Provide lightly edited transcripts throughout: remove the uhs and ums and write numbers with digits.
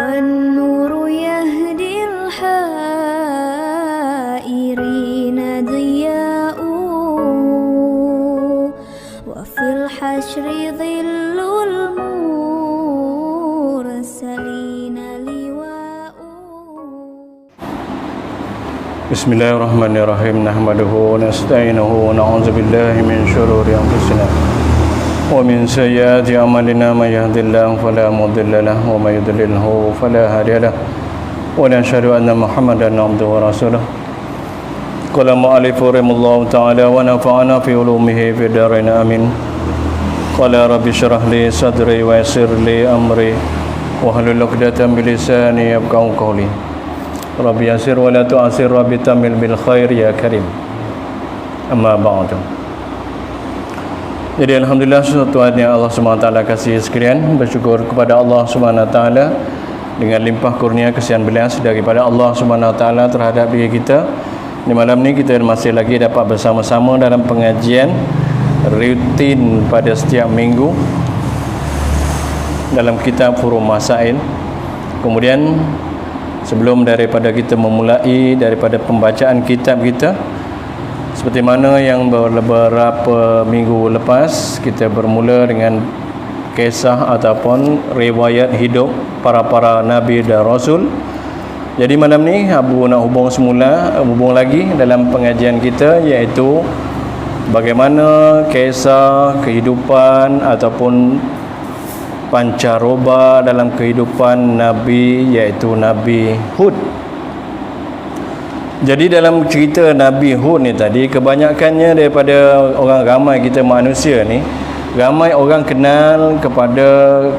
والنور يهدي الحائرين ضياء وفي الحشر ظل المرسلين لواء. بسم الله الرحمن الرحيم نحمده ونستعينه ونعوذ بالله من شرور أنفسنا ومن سيئات أعمالنا من يهد الله فلا مضل له ومن يضلله فلا هادي له ونشهد أن محمدا عبده ورسوله. قال المؤلف رحمه الله تعالى ونفعنا في علومه في الدارين آمين. قال رب اشرح لي صدري ويسر لي أمري واحلل عقدة من لساني يفقهوا قولي. رب يسر ولا تعسر رب تمل بالخير يا كريم. أما بعد. Jadi alhamdulillah Tuhan yang Allah SWT kasih sekalian, bersyukur kepada Allah SWT dengan limpah kurnia kesian belas daripada Allah SWT terhadap diri kita. Di malam ni kita masih lagi dapat bersama-sama dalam pengajian rutin pada setiap minggu dalam kitab Furu'ul Masail. Kemudian sebelum daripada kita memulai daripada pembacaan kitab kita, seperti mana yang beberapa minggu lepas kita bermula dengan kisah ataupun riwayat hidup para nabi dan rasul. Jadi malam ni Abu nak hubung lagi dalam pengajian kita, iaitu bagaimana kisah kehidupan ataupun pancaroba dalam kehidupan nabi, iaitu Nabi Hud. Jadi dalam cerita Nabi Hud ni tadi, kebanyakannya daripada orang ramai kita manusia ni, ramai orang kenal kepada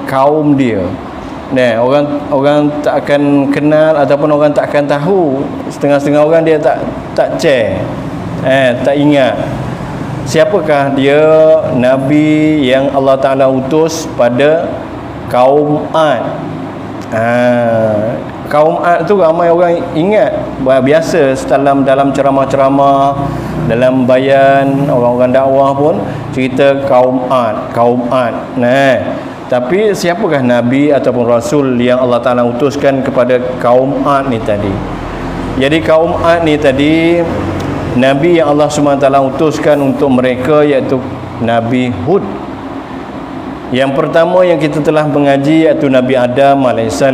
kaum dia. Nah, orang tak akan kenal ataupun orang tak akan tahu. Setengah-setengah orang dia tak share. Tak ingat siapakah dia nabi yang Allah Taala utus pada kaum Ad. Kaum Ad tu ramai orang ingat. Biasa dalam ceramah-ceramah, dalam bayan orang-orang dakwah pun cerita kaum Ad. Nah, tapi siapakah nabi ataupun rasul yang Allah Taala utuskan kepada kaum Ad ni tadi? Jadi kaum Ad ni tadi, nabi yang Allah SWT utuskan untuk mereka iaitu Nabi Hud. Yang pertama yang kita telah mengaji iaitu Nabi Adam AS,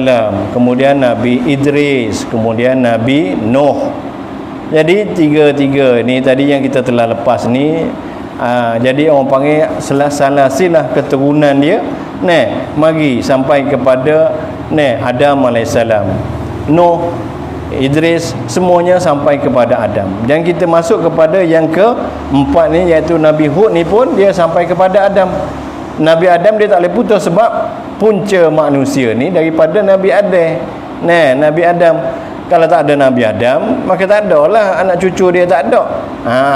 kemudian Nabi Idris, kemudian Nabi Nuh. Jadi tiga ni tadi yang kita telah lepas ni. Jadi orang panggil silsilah keturunan dia, mari sampai kepada Adam AS, Nuh, Idris, semuanya sampai kepada Adam. Dan kita masuk kepada yang keempat ni, iaitu Nabi Hud ni pun dia sampai kepada Adam. Nabi Adam dia tak boleh putus sebab punca manusia ni daripada Nabi Adam. Nabi Adam, kalau tak ada Nabi Adam, maka tak ada lah anak cucu dia, tak ada.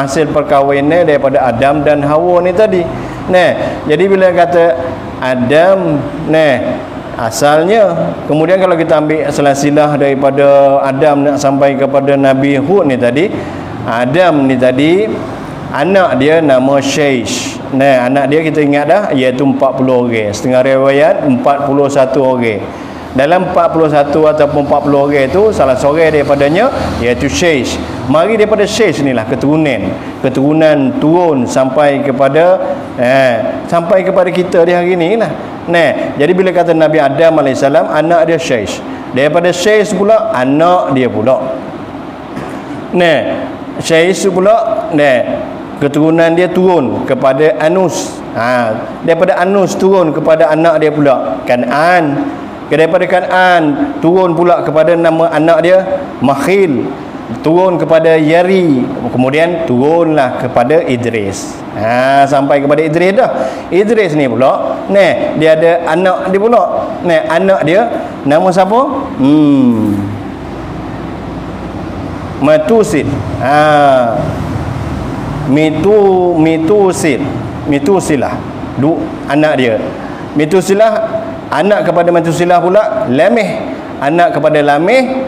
Hasil perkahwinan daripada Adam dan Hawa ni tadi. Jadi bila kata Adam, asalnya, kemudian kalau kita ambil silsilah daripada Adam nak sampai kepada Nabi Hud ni tadi, Adam ni tadi anak dia nama Shaish. Anak dia kita ingat dah, iaitu 40 orang. Setengah riwayat 41 orang. Dalam 41 ataupun 40 orang itu, salah seorang daripadanya iaitu Shaish. Mari daripada Shaish inilah keturunan turun sampai kepada kita di hari ni lah. Jadi bila kata Nabi Adam AS, anak dia Shaish. Daripada Shaish pula anak dia pula. Shaish pula keturunan dia turun kepada Anus. Daripada Anus turun kepada anak dia pula Kan'an. Daripada Kan'an turun pula kepada nama anak dia Makhil. Turun kepada Yari. Kemudian turunlah kepada Idris. Sampai kepada Idris dah. Idris ni pula, dia ada anak dia pula. Anak dia nama siapa? Matusil. Mitusilah anak dia. Mitusilah anak kepada Mitusilah pula Lameh, anak kepada Lameh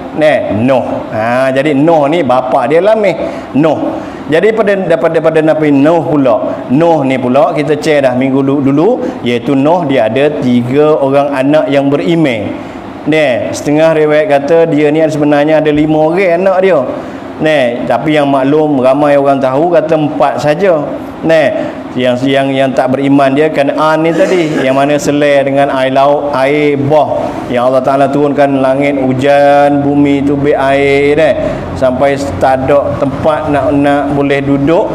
Nuh. Jadi Nuh ni bapa dia Lameh, Nuh. Jadi daripada Nabi Nuh pula, Nuh ni pula kita cek dah minggu dulu, iaitu Nuh dia ada 3 orang anak yang beriman. Setengah riwayat kata dia ni sebenarnya ada 5 orang anak dia. Tapi yang maklum ramai orang tahu kata 4 saja. Yang tak beriman dia Kan'an ni tadi, yang mana selai dengan air laut, air bah yang Allah Taala turunkan langit hujan, bumi tu air sampai tak ada tempat nak boleh duduk,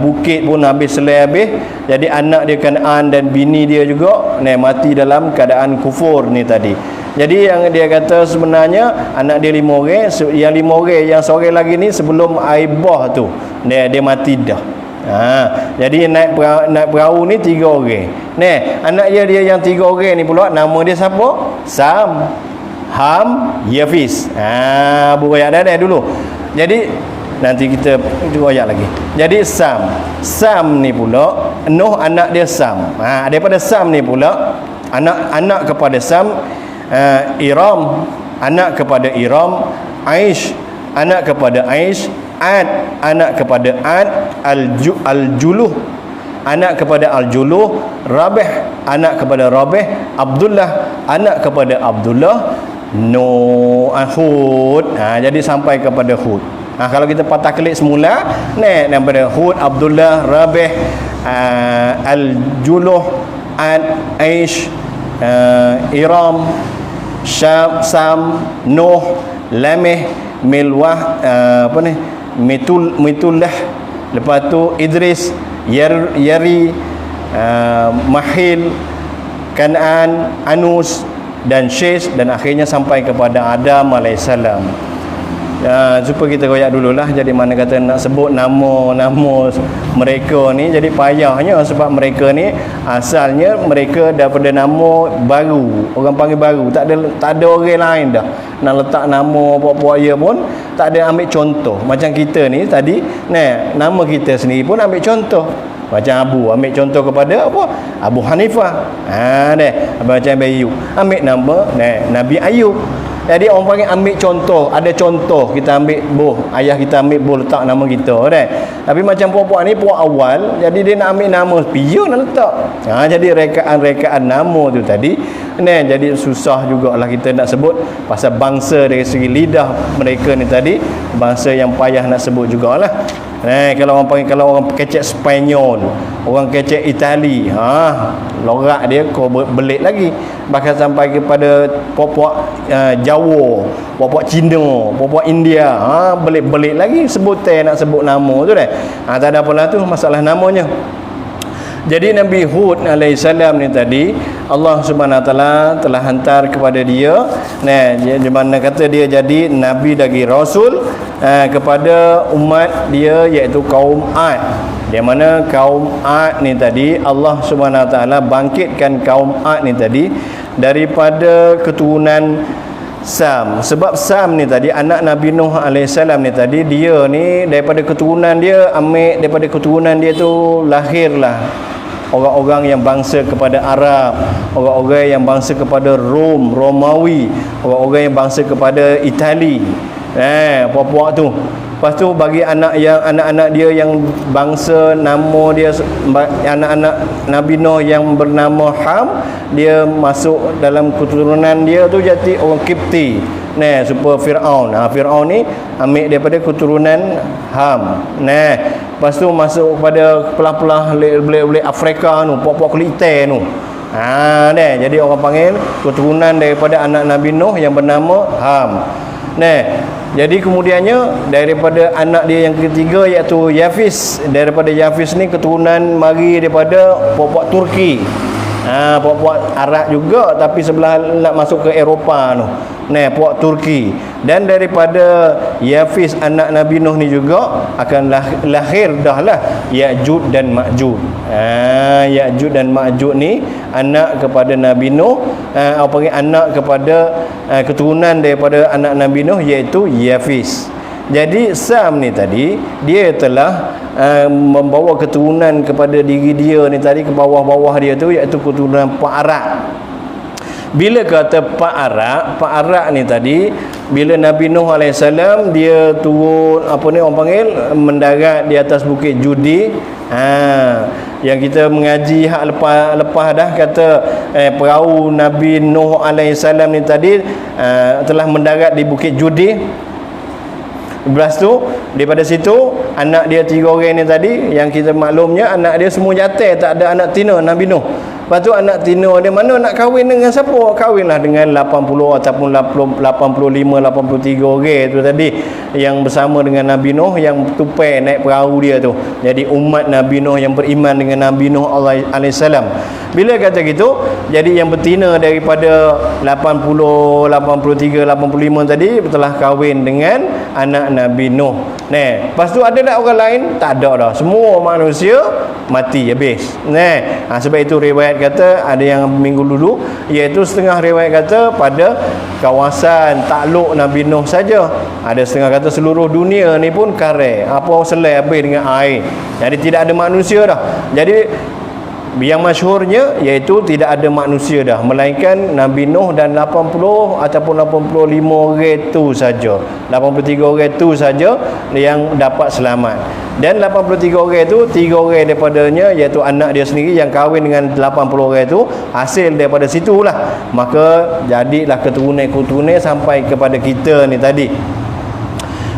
bukit pun habis selai habis. Jadi anak dia Kan'an dan bini dia juga mati dalam keadaan kufur ni tadi. Jadi yang dia kata sebenarnya anak dia 5 orang, yang 5 orang, yang seorang lagi ni sebelum air bah tu dia mati dah. Jadi naik perahu ni 3 orang. Anak dia yang 3 orang ni pula nama dia siapa? Sam, Ham, Yafis. Buku ayat dah dulu. Jadi nanti kita dua ayat lagi. Jadi Sam ni pula Nuh anak dia Sam. Daripada Sam ni pula anak kepada Sam, Iram anak kepada Iram, Aish anak kepada Aish, Ad anak kepada Ad, Al-Juluh anak kepada Al-Juluh, Rabih anak kepada Rabih, Abdullah anak kepada Abdullah, Hud. Jadi sampai kepada Hud. Kalau kita patah kelik semula daripada Hud, Abdullah, Rabih, Al-Juluh, Ad, Aish, Iram, Sam, Nuh, Lameh, Milwah, Mitullah, lepas tu Idris, Yari, Mahil, Kan'an, Anus dan Syes, dan akhirnya sampai kepada Adam alaihissalam. Supaya kita koyak dululah. Jadi mana kata nak sebut nama-nama mereka ni, jadi payahnya sebab mereka ni asalnya mereka daripada nama baru, orang panggil baru, tak ada orang lain dah nak letak nama apa-apa dia pun tak ada ambil contoh. Macam kita ni tadi nama kita sendiri pun ambil contoh. Macam Abu ambil contoh kepada apa? Abu Hanifah. Macam Ayub ambil nama Nabi Ayub. Jadi orang panggil ambil contoh, ada contoh kita ambil ayah kita ambil letak nama kita Tapi macam puak-puak ni puak awal, jadi dia nak ambil nama piyu nak letak. Jadi rekaan-rekaan nama tu tadi jadi susah jugalah kita nak sebut pasal bangsa dari segi lidah mereka ni tadi, bangsa yang payah nak sebut jugalah. Kalau orang panggil, kalau orang kecek Spanyol, orang kecek Itali, lorak dia kau belit lagi. Bahkan sampai kepada puak-puak Jawa, puak-puak Cina, puak-puak India, belit-belit lagi sebutan nak sebut nama tu tak ada apalah tu masalah namanya. Jadi Nabi Hud alaihissalam ni tadi Allah Subhanahu Wa Taala telah hantar kepada dia, di mana kata dia jadi nabi lagi rasul kepada umat dia, iaitu kaum Ad. Di mana kaum Ad ni tadi Allah Subhanahu Wa Taala bangkitkan kaum Ad ni tadi daripada keturunan Sam. Sebab Sam ni tadi anak Nabi Nuh alaihissalam ni tadi, dia ni daripada keturunan dia, ambil daripada keturunan dia tu lahirlah orang-orang yang bangsa kepada Arab, orang-orang yang bangsa kepada Romawi, orang-orang yang bangsa kepada Itali. Puak-puak tu. Lepas tu bagi anak-anak dia yang bangsa nama dia, anak-anak Nabi Nuh yang bernama Ham, dia masuk dalam keturunan dia tu jadi orang Kipti. Supaya Fir'aun. Fir'aun ni ambil daripada keturunan Ham. Lepas tu masuk kepada pelah-pelah belik-belik Afrika tu, puak-puak kulit hitam tu. Jadi orang panggil keturunan daripada anak Nabi Nuh yang bernama Ham. Jadi kemudiannya daripada anak dia yang ketiga iaitu Yafis. Daripada Yafis ni keturunan mari daripada puak-puak Turki. Puak-puak Arab juga tapi sebelah nak masuk ke Eropah tu. Puak Turki. Dan daripada Yafis anak Nabi Nuh ni juga akan lahir dahlah Ya'jud dan Ma'jud. Ya'jud dan Ma'jud ni anak kepada Nabi Nuh, panggil anak kepada keturunan daripada anak Nabi Nuh iaitu Yafis. Jadi Sam ni tadi dia telah membawa keturunan kepada diri dia ni tadi, ke bawah-bawah dia tu iaitu keturunan Arab. Bila kata Pak Arak ni tadi, bila Nabi Nuh alaihissalam dia turun orang panggil mendarat di atas bukit Judi. Yang kita mengaji hak lepas dah kata perahu Nabi Nuh alaihissalam ni tadi telah mendarat di bukit Judi. Lepas tu daripada situ anak dia 3 orang ni tadi, yang kita maklumnya anak dia semua jatuh, tak ada anak tina Nabi Nuh. Lepas tu anak tina dia mana nak kahwin dengan siapa? Kahwinlah dengan 80 ataupun 85 83 orang tu tadi yang bersama dengan Nabi Nuh, yang tupai naik perahu dia tu. Jadi umat Nabi Nuh yang beriman dengan Nabi Nuh alaihissalam. Bila kata gitu, jadi yang betina daripada 80, 83, 85 tadi telah kahwin dengan anak Nabi Nuh. Lepas tu ada tak orang lain? Tak ada dah. Semua manusia mati habis. Sebab itu riwayat kata ada yang minggu dulu, iaitu setengah riwayat kata pada kawasan takluk Nabi Nuh saja. Ada setengah kata seluruh dunia ni pun karai. Apa selai habis dengan air. Jadi tidak ada manusia dah. Jadi yang masyhurnya iaitu tidak ada manusia dah, melainkan Nabi Nuh dan 80 ataupun 85 orang tu saja, 83 orang tu saja yang dapat selamat. Dan 83 orang tu 3 orang daripadanya iaitu anak dia sendiri yang kahwin dengan 80 orang tu, hasil daripada situlah maka jadilah keturunan sampai kepada kita ni tadi.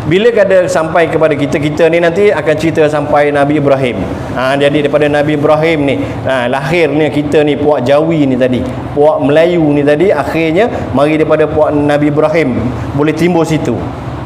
Bila kata sampai kepada kita ni nanti akan cerita sampai Nabi Ibrahim. Jadi daripada Nabi Ibrahim ni, lahirnya kita ni puak Jawi ni tadi, puak Melayu ni tadi, akhirnya mari daripada puak Nabi Ibrahim boleh timbul situ.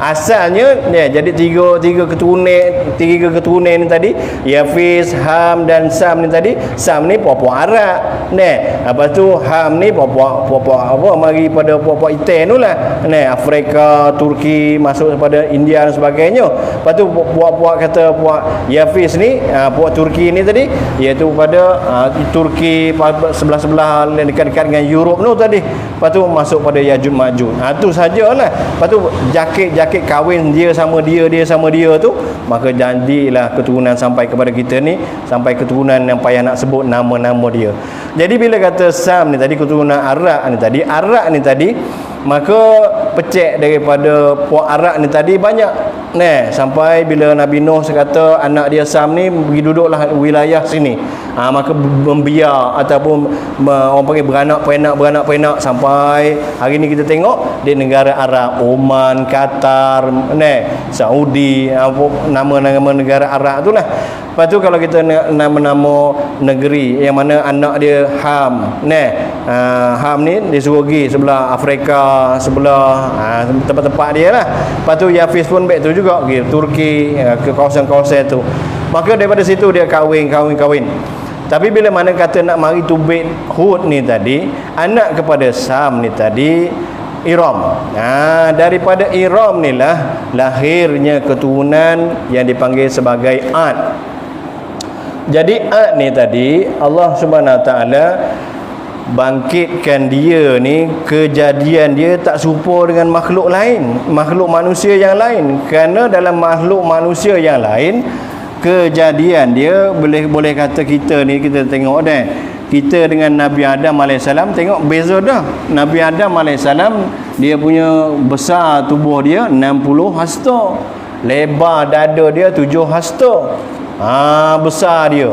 Asalnya jadi tiga keturunan ni tadi, Yafiz, Ham dan Sam ni tadi. Sam ni puak-puak Arab. Lepas tu Ham ni puak-puak mari pada puak-puak Itan tu lah. Afrika, Turki, masuk kepada India dan sebagainya. Lepas tu puak-puak kata puak Yafiz ni, puak Turki ni tadi, iaitu pada Turki sebelah-sebelah dekat-dekat dengan Europe tu tadi. Lepas tu masuk pada Yajud Majud. Tu sajalah. Lepas tu jakit kahwin dia sama dia sama dia tu, maka janjilah keturunan sampai kepada kita ni, sampai keturunan yang payah nak sebut nama-nama dia. Jadi bila kata Sam ni tadi, keturunan Arak ni tadi, maka pecek daripada puak Arak ni tadi banyak. Sampai bila Nabi Nuh kata anak dia Sam ni pergi duduklah wilayah sini. Maka membiak ataupun orang panggil beranak-peranak sampai hari ni kita tengok di negara Arab, Oman, Qatar, Saudi, nama-nama negara Arab tu lah. Lepas tu kalau kita nama-nama negeri yang mana anak dia Ham, Ham ni dia suruh pergi sebelah Afrika, sebelah tempat-tempat dia lah. Lepas tu Yafiz pun baik tu juga pergi Turki, ke kawasan-kawasan tu. Maka daripada situ dia kahwin. Tapi bila mana kata nak mari tubik Hud ni tadi, anak kepada Sam ni tadi Iram. Daripada Iram ni lah lahirnya keturunan yang dipanggil sebagai Ad. Jadi Ad ni tadi Allah Subhanahu Wa Taala bangkitkan dia ni, kejadian dia tak serupa dengan makhluk lain, makhluk manusia yang lain. Kerana dalam makhluk manusia yang lain, kejadian dia boleh kata kita ni, kita tengok dah, kita dengan Nabi Adam AS tengok beza dah. Nabi Adam AS dia punya besar tubuh dia 60 hasta, lebar dada dia 7 hasta. Besar dia.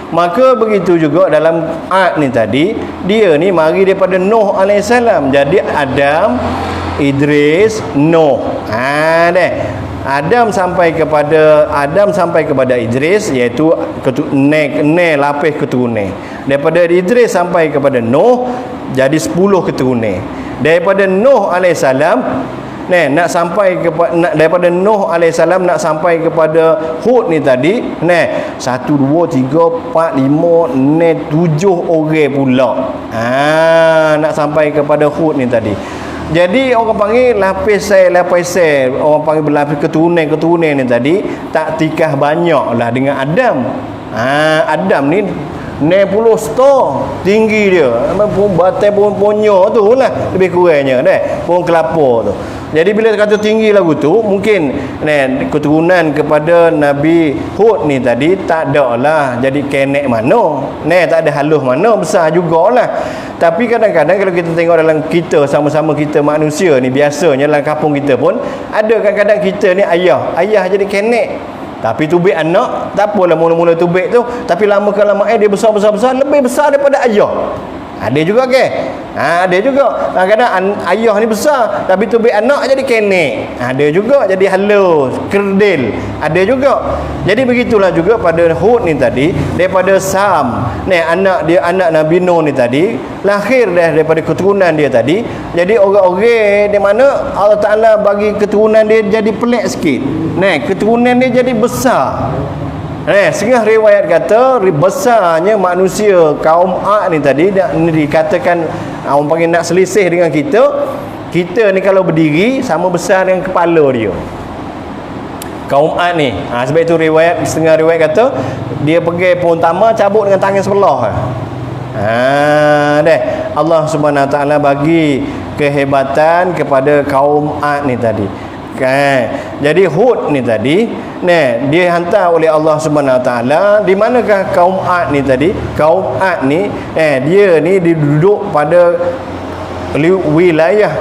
Maka begitu juga dalam Ad ni tadi, dia ni mari daripada Nuh AS. Jadi Adam, Idris, Nuh. Adam sampai kepada Idris, iaitu lapis keturunan. Daripada Idris sampai kepada Nuh jadi 10 keturunan. Daripada Nuh alaihissalam nak sampai daripada Nuh alaihissalam nak sampai kepada Hud ni tadi, 1 2 3 4 5 6 7 orang pula. Nak sampai kepada Hud ni tadi. Jadi orang panggil lapis sel, orang panggil berlapis keturunan ni tadi tak tikah banyaklah dengan Adam. Adam ni 60 stor tinggi dia. Batai pohon ponyo tu lah lebih kurangnya pohon kelapa tu. Jadi bila kata tinggi lagu tu, mungkin keturunan kepada Nabi Hud ni tadi tak ada lah jadi kenek mana, tak ada halus mana, besar jugalah. Tapi kadang-kadang kalau kita tengok dalam kita, sama-sama kita manusia ni, biasanya dalam kampung kita pun ada kadang-kadang kita ni ayah jadi kenek. Tapi tubik anak, tak apalah mula-mula tubik tu, tapi lama kelamaan dia besar, lebih besar daripada ayah. Ada juga ke? Ada juga. Kadang-kadang ayah ni besar tapi tubik anak jadi kenek. Ada juga jadi halus, kerdil. Ada juga. Jadi begitulah juga pada Hud ni tadi, daripada Sam. Ni anak Nabi Nuh ni tadi lahir daripada keturunan dia tadi. Jadi orang-orang di mana Allah Taala bagi keturunan dia jadi pelik sikit. Keturunan dia jadi besar. Setengah riwayat kata besarnya manusia kaum Ad ni tadi dikatakan orang panggil nak selisih dengan kita ni kalau berdiri sama besar dengan kepala dia kaum Ad ni. Sebab itu setengah riwayat kata dia pergi pohon tama cabut dengan tangan sebelah. Allah Subhanahu Wa Taala bagi kehebatan kepada kaum Ad ni tadi. Jadi Hud ni tadi dia hantar oleh Allah Subhanahu Wa Taala. Di manakah kaum Ad ni tadi? Kaum Ad ni dia ni duduk pada wilayah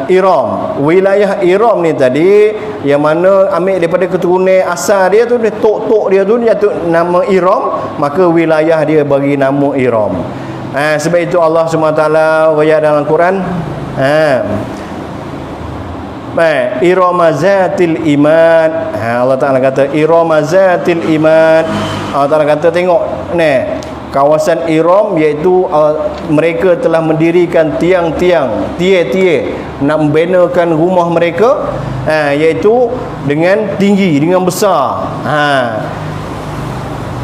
Iram. Wilayah Iram ni tadi yang mana ambil daripada keturunan asal dia tu, tok dia tu dia nama Iram, maka wilayah dia bagi nama Iram. Sebab itu Allah Subhanahu Wa Taala ayat dalam Quran Iramazatil iman. Allah Taala kata Iramazatil iman. Allah Taala kata tengok kawasan Iram, iaitu mereka telah mendirikan tiang-tiang, tie-tie nak membenakan rumah mereka, iaitu dengan tinggi, dengan besar.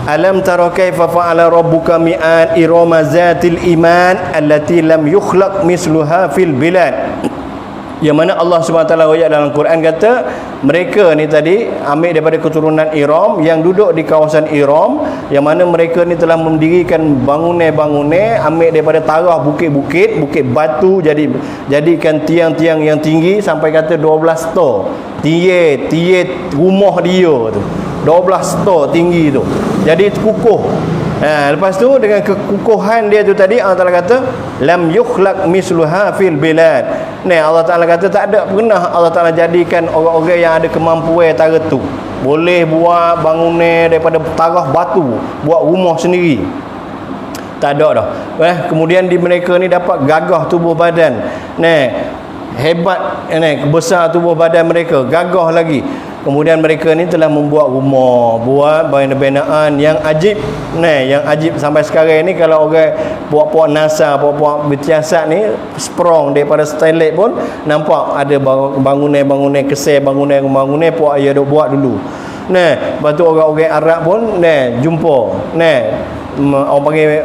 Alam tara kaifa fa'ala rabbuka mi'an iramazatil iman allati lam yukhlaq misluha fil bilad. Yang mana Allah SWT ayat dalam Quran kata mereka ni tadi ambil daripada keturunan Iram yang duduk di kawasan Iram, yang mana mereka ni telah mendirikan bangunan-bangunan ambil daripada tarah bukit-bukit, bukit batu, jadikan tiang-tiang yang tinggi sampai kata 12 stor. Tie rumah dia tu 12 stor tinggi tu. Jadi kukuh. Lepas tu dengan kekukuhan dia tu tadi Allah Taala kata lam yukhlaq misluha fil bilad. Allah Taala kata tak ada pernah Allah Taala jadikan orang-orang yang ada kemampuan tara tu boleh buat bangunan daripada tarah batu, buat rumah sendiri. Tak ada dah. Kemudian di mereka ni dapat gagah tubuh badan. Hebat besar tubuh badan mereka, gagah lagi. Kemudian mereka ni telah membuat rumah, buat bangunan yang ajib. Yang ajib sampai sekarang ni kalau orang puak-puak NASA, puak-puak bersiasat ni sprong daripada Starlink pun nampak ada bangunan kesel, bangunan puak dia duk buat dulu. Lepas tu orang-orang Arab pun jumpa. Orang panggil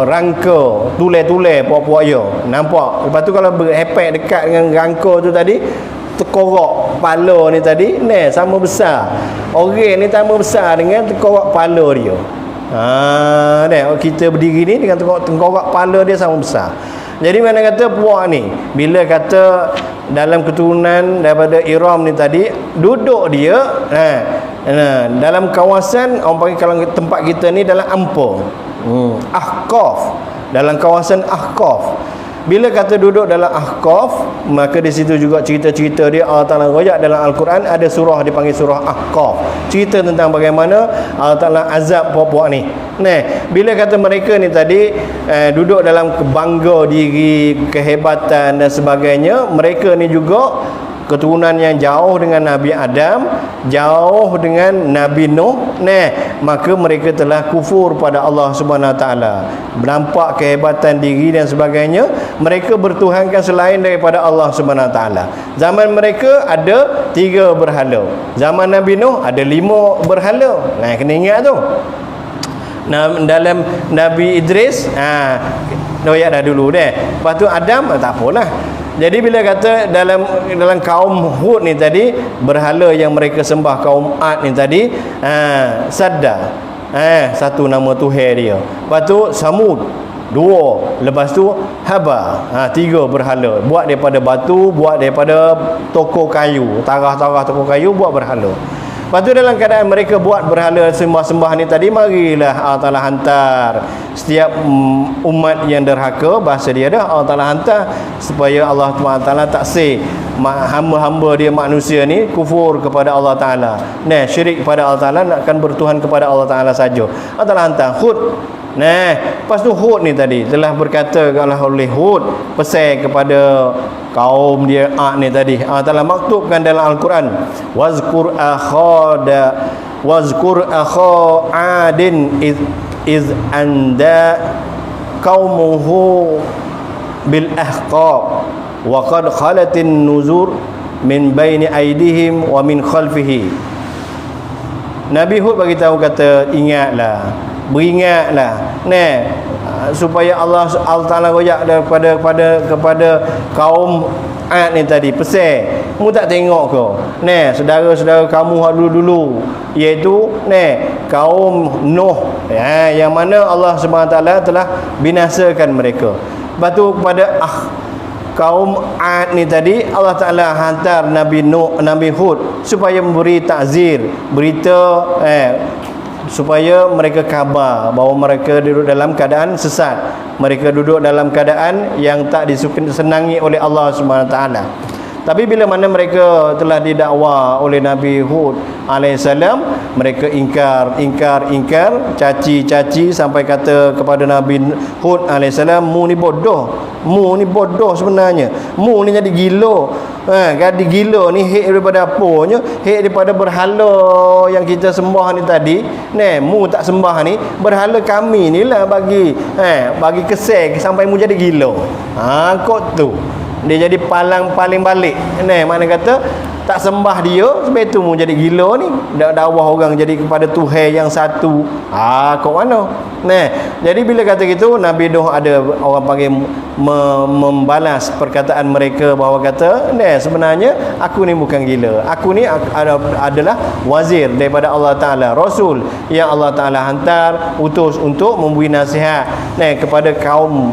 rangka, tule-tule puak-puak dia. Nampak. Lepas tu kalau berhepek dekat dengan rangka tu tadi, tekorak kepala ni tadi sama besar. Orang ni sama besar dengan tekorak kepala dia. Kita berdiri ni dengan tekorak kepala dia sama besar. Jadi mana kata puak ni bila kata dalam keturunan daripada Iram ni tadi duduk dia dalam kawasan orang panggil kalau tempat kita ni dalam Ampa, Ahqaf, dalam kawasan Ahqaf. Bila kata duduk dalam Ahqaf, maka di situ juga cerita-cerita dia Allah Taala royak dalam Al-Quran. Ada surah dipanggil surah Ahqaf, cerita tentang bagaimana Allah Taala azab puak-puak ni. Bila kata mereka ni tadi duduk dalam bangga diri, kehebatan dan sebagainya, mereka ni juga keturunan yang jauh dengan Nabi Adam, jauh dengan Nabi Nuh. Maka mereka telah kufur pada Allah Subhanahu Wa Taala. Nampak kehebatan diri dan sebagainya, mereka bertuhankan selain daripada Allah Subhanahu Wa Taala. Zaman mereka ada 3 berhala. Zaman Nabi Nuh ada 5 berhala. Kena ingat tu. Dalam Nabi Idris doyak dah dulu Lepas tu Adam tak apalah. Jadi bila kata dalam kaum Hud ni tadi berhala yang mereka sembah kaum Ad ni tadi Sadda, satu nama Tuhan dia. Lepas tu Samud 2, lepas tu Haba, 3 berhala. Buat daripada batu, buat daripada toko kayu, tarah-tarah toko kayu, buat berhala. Lepas tu dalam keadaan mereka buat berhala sembah-sembah ni tadi, marilah Allah Ta'ala hantar setiap umat yang derhaka, bahasa dia dah Allah Ta'ala hantar supaya Allah Ta'ala taksir hamba-hamba dia manusia ni kufur kepada Allah Ta'ala, syirik kepada Allah Ta'ala, nakkan bertuhan kepada Allah Ta'ala saja. Allah Ta'ala hantar Hud. Lepas tu Hud ni tadi telah berkata oleh Hud pesan kepada kaum dia ni tadi. Allah Ta'ala maktubkan dalam Al-Quran, wazkur akha adin iz anda qaumuhu bil ahqab wa qad khalatin nuzur min baini aidihim wa min khalfihi. Nabi Hud bagi tahu, kata ingatlah, beringatlah supaya Allah Ta'ala royak kepada kaum Ad ni tadi, pesan, mu tak tengok ke saudara-saudara kamu dulu-dulu, iaitu kaum Nuh, yang mana Allah Subhanahu Taala telah binasakan mereka. Lepas tu kepada kaum Ad ni tadi, Allah Ta'ala hantar Nabi Nuh, Nabi Hud supaya memberi takzir, berita supaya mereka khabar bahawa mereka duduk dalam keadaan sesat, mereka duduk dalam keadaan yang tak disenangi oleh Allah Subhanahu Taala. Tapi bila mana mereka telah didakwa oleh Nabi Hud alaihissalam, mereka ingkar, caci sampai kata kepada Nabi Hud alaihissalam, mu ni bodoh sebenarnya, mu ni jadi gila. Jadi gila ni hek daripada apanya? Hek daripada berhala yang kita sembah ni tadi. Mu tak sembah ni, berhala kami ni lah bagi kesal sampai mu jadi gila. Kok tu dia jadi paling balik. Mana kata tak sembah dia, sebab itu mu jadi gila ni. Dakwah orang jadi kepada Tuhan yang satu. Kok mana? Jadi bila kata gitu, Nabi Nuh ada orang panggil membalas perkataan mereka bahawa kata, sebenarnya aku ni bukan gila. Aku ni adalah wazir daripada Allah Ta'ala, Rasul yang Allah Ta'ala hantar, utus untuk memberi nasihat kepada kaum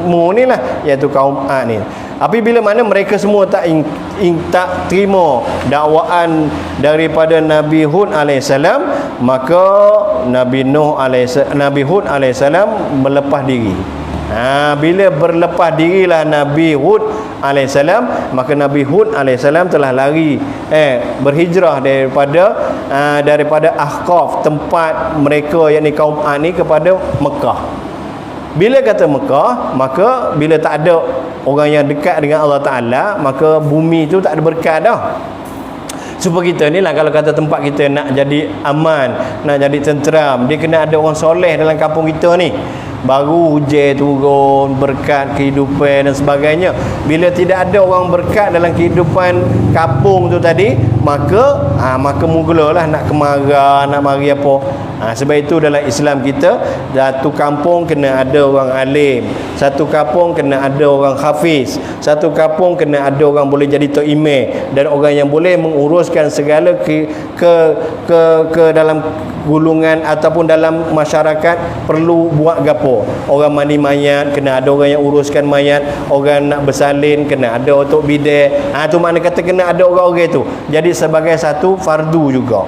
mu ni lah, iaitu kaum Ad ni. Tapi bila mana mereka semua tak terima dakwaan daripada Nabi Hud alaihissalam, maka Nabi Hud alaihissalam melepas diri. Bila berlepas dirilah Nabi Hud alaihissalam, maka Nabi Hud alaihissalam telah lari berhijrah daripada Ahqaf, tempat mereka yakni kaum Ad ni, kepada Mekah. Bila kata Mekah, maka bila tak ada orang yang dekat dengan Allah Ta'ala, maka bumi tu tak ada berkat dah. Supaya kita ni lah, kalau kata tempat kita nak jadi aman, nak jadi tenteram, dia kena ada orang soleh dalam kampung kita ni, baru hujan turun, berkat kehidupan dan sebagainya. Bila tidak ada orang berkat dalam kehidupan kampung tu tadi, maka mulalah nak kemarah, nak mari apa. Sebab itu dalam Islam kita, satu kampung kena ada orang alim, satu kampung kena ada orang hafiz, satu kampung kena ada orang boleh jadi tok imam, dan orang yang boleh menguruskan segala ke dalam gulungan ataupun dalam masyarakat perlu buat gapo. Orang mandi mayat, kena ada orang yang uruskan mayat. Orang nak bersalin, kena ada otok bidet. Tu makna kata kena ada orang-orang tu. Jadi sebagai satu fardu juga.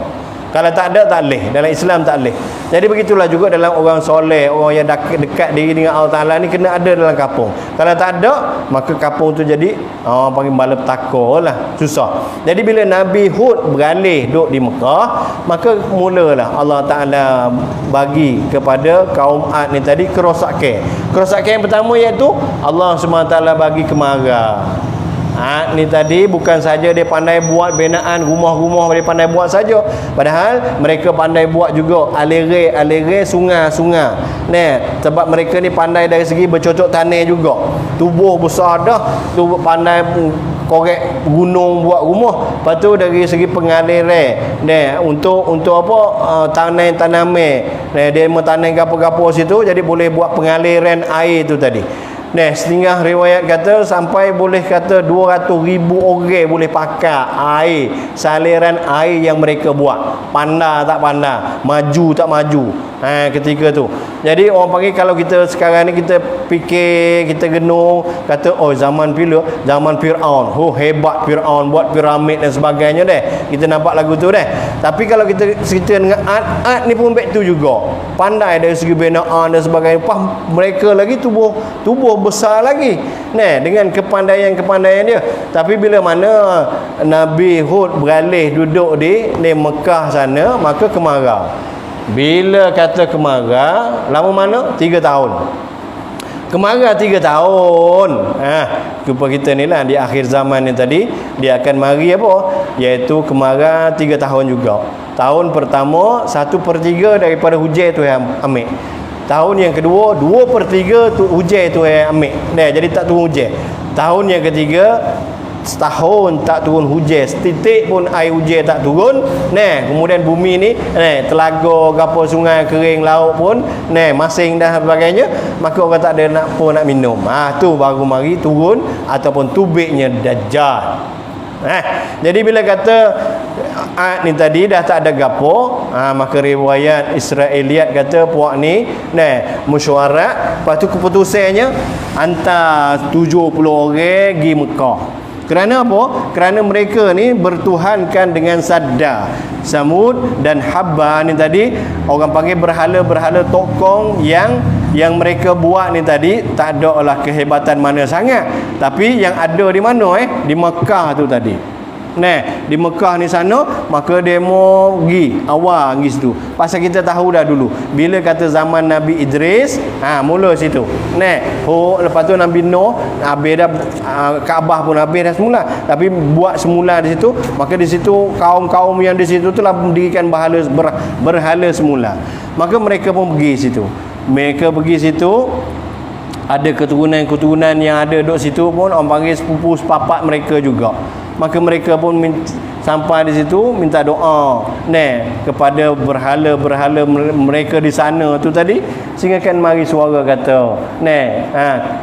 Kalau tak ada, tak boleh. Dalam Islam tak boleh. Jadi begitulah juga dalam orang soleh, orang yang dekat diri dengan Allah Ta'ala ni, kena ada dalam kampung. Kalau tak ada, maka kampung tu jadi panggil balap takor lah, susah. Jadi bila Nabi Hud beralih duduk di Mekah, maka mulalah Allah Ta'ala bagi kepada kaum Ad ni tadi kerosakan. Kerosakan yang pertama iaitu Allah SWT bagi kemarah. Ni tadi bukan saja dia pandai buat binaan rumah-rumah, dia pandai buat saja, padahal mereka pandai buat juga aliran sungai-sungai. Sebab mereka ni pandai dari segi bercocok tanah juga. Tubuh besar dah, tu pandai korek gunung buat rumah. Lepas tu dari segi pengaliran untuk apa, tanaman dia mentanam gapo-gapo situ, jadi boleh buat pengaliran air tu tadi. Setengah riwayat kata sampai boleh kata 200,000 orang boleh pakai air, saliran air yang mereka buat. Pandai tak pandai, maju tak maju. Ketika tu. Jadi orang panggil, kalau kita sekarang ni kita fikir, kita genung, kata oh zaman bila zaman Firaun, hebat Firaun buat piramid dan sebagainya deh. Kita nampak lagu tu deh. Tapi kalau kita cerita dengan Ad ni pun baik tu juga. Pandai dari segi binaan dan sebagainya. Mereka lagi tubuh besar lagi. Dengan kepandaian dia. Tapi bila mana Nabi Hud beralih duduk di Mekah sana, maka kemarau. Bila kata kemarau, lama mana? 3 tahun. Kemarau 3 tahun. Jumpa kita ni lah di akhir zaman ni tadi, dia akan mari apa? Iaitu kemarau 3 tahun juga. Tahun pertama 1/3 daripada hujan tu yang ambil. Tahun yang kedua 2/3 tu hujan tu yang ambil. Jadi tak turun hujan. Tahun yang ketiga setahun tak turun hujan, setitik pun air hujan tak turun. Kemudian bumi ni telaga, gapo, sungai kering, laut pun masing dah sebagainya, maka orang tak ada nak minum. Tu baru mari turun ataupun tubiknya Dajjal. Jadi bila kata Ad ni tadi dah tak ada gapo, maka riwayat Israeliat kata puak ni mesyuarat, lepas tu keputusannya hantar 70 orang pergi Mekah. Kerana apa? Kerana mereka ni bertuhankan dengan Sadda, Samud dan Habba ni tadi, orang panggil berhala-berhala tokong yang mereka buat ni tadi tak ada lah kehebatan mana sangat. Tapi yang ada di mana? Di Mekah tu tadi. Di Mekah ni sana, maka demo pergi awal pergi situ. Pasal kita tahu dah dulu, bila kata zaman Nabi Idris, mula situ. Lepas tu Nabi Nuh habis dah, Kaabah pun habis dah semula. Tapi buat semula di situ, maka di situ kaum-kaum yang di situ telah mendirikan berhala semula. Maka mereka pun pergi situ. Mereka pergi situ, ada keturunan-keturunan yang ada duduk situ pun orang panggil sepupu sepapat mereka juga. Maka mereka pun sampai di situ minta doa kepada berhala-berhala mereka di sana tu tadi, sehingga kan mari suara kata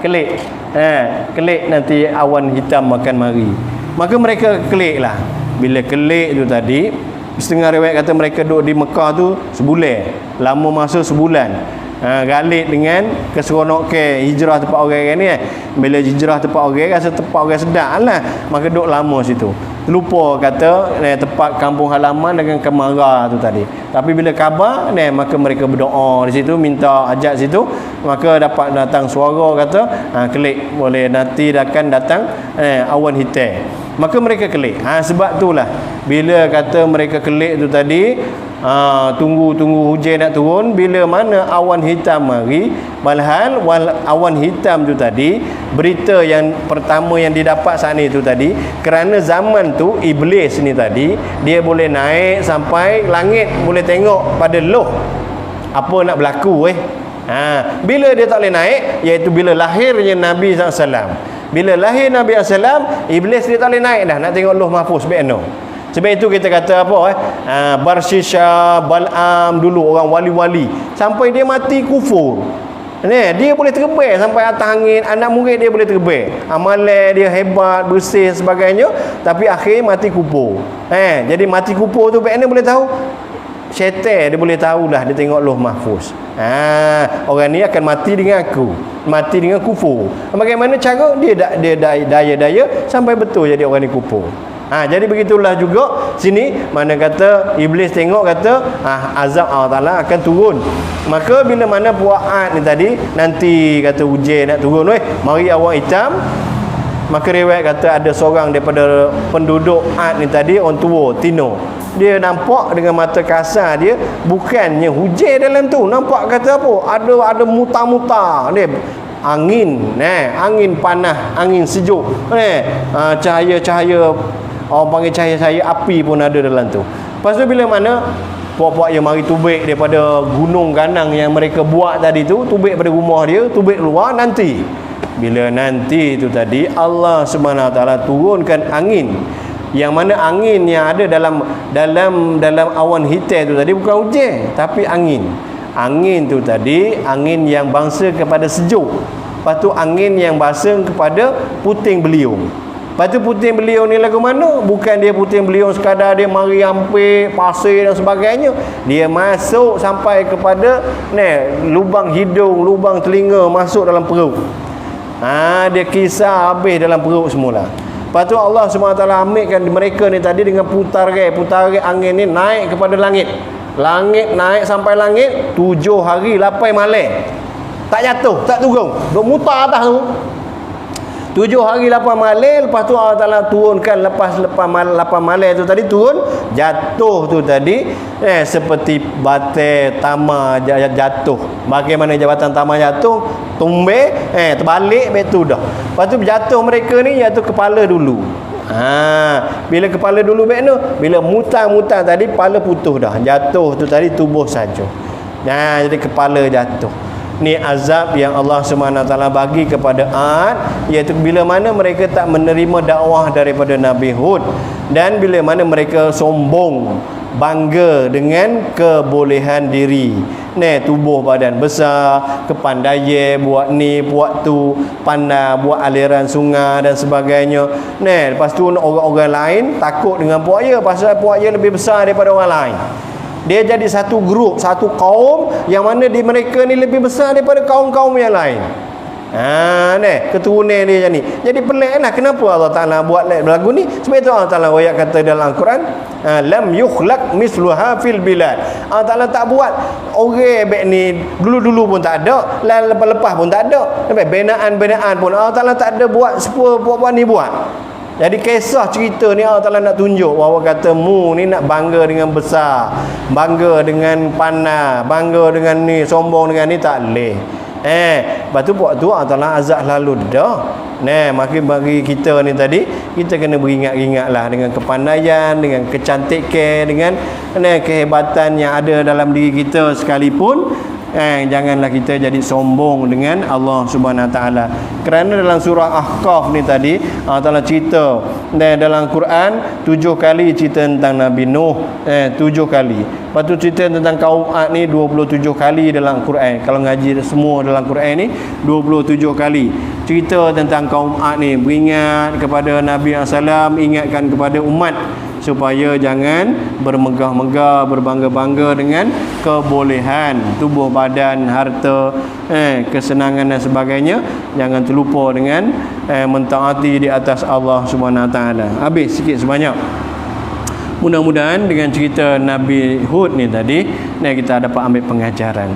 kelik nanti awan hitam akan mari. Maka mereka kelik lah. Bila kelik tu tadi, setengah riwayat kata mereka duduk di Mekah tu sebulan, lama masa sebulan. Galik dengan keseronokan hijrah tempat orang ni. Bila hijrah tempat orang, rasa tempat orang sedap lah, maka duduk lama situ. Lupa kata tempat kampung halaman dengan kemarau tu tadi. Tapi bila khabar maka mereka berdoa di situ, minta ajak situ, maka dapat datang suara kata kelik boleh nanti akan datang awan hitam. Maka mereka kelik. Sebab itulah bila kata mereka kelik tu tadi, tunggu hujan nak turun, bila mana awan hitam mari. Walhal awan hitam tu tadi, berita yang pertama yang didapat saat ni tu tadi, kerana zaman tu iblis ni tadi dia boleh naik sampai langit, boleh tengok pada loh apa nak berlaku. Bila dia tak boleh naik, iaitu bila lahirnya Nabi SAW. Bila lahir Nabi SAW, iblis dia tak boleh naik dah nak tengok Lauh Mahfuz beano. Sebab itu kita kata apa Barsisha, Bal'am dulu orang wali-wali, sampai dia mati kufur. Dia boleh terbang sampai atas angin, anak murid dia boleh terbang, amalan dia hebat, bersih sebagainya, tapi akhir mati kufur. Jadi mati kufur tu beano boleh tahu? Syaitan dia boleh tahulah, dia tengok Lauh Mahfuz. Orang ni akan mati dengan aku, mati dengan kufur. Bagaimana cara? Dia daya-daya sampai betul jadi orang ni kufur. Jadi begitulah juga sini, mana kata iblis tengok kata azab Allah Taala akan turun. Maka bila mana buat Ad ni tadi, nanti kata hujan nak turun, mari awan hitam. Maka riwayat kata ada seorang daripada penduduk Ad ni tadi, orang tua Tino, dia nampak dengan mata kasar dia, bukannya hujan dalam tu, nampak kata apa, ada muta-muta dia, angin panas, angin sejuk, cahaya-cahaya, orang panggil cahaya-cahaya api pun ada dalam tu. Lepas tu bila mana puak-puak yang mari tubik daripada gunung ganang yang mereka buat tadi tu, tubik pada rumah dia, tubik luar, nanti bila nanti tu tadi Allah Subhanahu Wa Taala turunkan angin, yang mana angin yang ada dalam awan hitam tu tadi bukan hujan, tapi angin tu tadi angin yang bangsa kepada sejuk. Lepas tu angin yang bangsa kepada puting beliung. Lepas tu puting beliung ni lagu mana? Bukan dia puting beliung sekadar dia mari hampir pasir dan sebagainya. Dia masuk sampai kepada lubang hidung, lubang telinga, masuk dalam perut. Dia kisah habis dalam perut semula. Lepas tu Allah SWT ambilkan mereka ni tadi dengan putar angin ni naik kepada langit. Langit naik sampai langit 7 hari 8 malam. Tak jatuh, tak turun. Duk mutar atas tu. 7 hari 8 malam. Lepas tu Allah Ta'ala turunkan lepas 8 malam tu tadi turun. Jatuh tu tadi seperti batai tamar jatuh. Bagaimana jabatan tamar jatuh? Tumbe terbalik betul dah. Lepas tu jatuh mereka ni jatuh kepala dulu. Bila kepala dulu baik tu, bila mutar tadi kepala putus dah. Jatuh tu tadi tubuh saja. Jadi kepala jatuh. Ni azab yang Allah SWT bagi kepada Ad, iaitu bila mana mereka tak menerima dakwah daripada Nabi Hud, dan bila mana mereka sombong, bangga dengan kebolehan diri. Tubuh badan besar, kepandaian buat ni, buat tu, pandai buat aliran sungai dan sebagainya. Lepas tu orang-orang lain takut dengan puak dia, pasal puak dia lebih besar daripada orang lain. Dia jadi satu grup, satu kaum yang mana di mereka ni lebih besar daripada kaum-kaum yang lain. Keturunan dia ni. Jadi peliklah kenapa Allah Ta'ala buat lagu ni. Sebab itu Allah Ta'ala ayat kata dalam Al-Quran, lam yukhlaq misluha fil bilad. Allah Ta'ala tak buat orang baik ni dulu-dulu pun tak ada, lepas-lepas pun tak ada, binaan-binaan pun Allah Ta'ala tak ada buat puan ni buat. Jadi kisah cerita ni Allah Ta'ala nak tunjuk bahawa kata mu ni nak bangga dengan besar, bangga dengan panah, bangga dengan ni, sombong dengan ni, tak boleh. Lepas tu buat tu Allah Ta'ala azab lalu dah. Makin bagi kita ni tadi, kita kena beringat-ingatlah dengan kepandaian, dengan kecantikan, dengan kehebatan yang ada dalam diri kita sekalipun. Janganlah kita jadi sombong dengan Allah Subhanahu Wa Taala. Kerana dalam surah Ahqaf ni tadi Allah Taala cerita dalam Quran 7 kali cerita tentang Nabi Nuh, 7 kali. Lepas tu cerita tentang kaum Ad ni 27 kali dalam Quran. Kalau ngaji semua dalam Quran ni 27 kali cerita tentang kaum Ad ni, beringat kepada Nabi SAW, ingatkan kepada umat supaya jangan bermegah-megah, berbangga-bangga dengan kebolehan tubuh badan, harta, kesenangan dan sebagainya. Jangan terlupa dengan mentaati di atas Allah Subhanahu Wa Taala. Habis sikit sebanyak. Mudah-mudahan dengan cerita Nabi Hud ni tadi, kita dapat ambil pengajaran.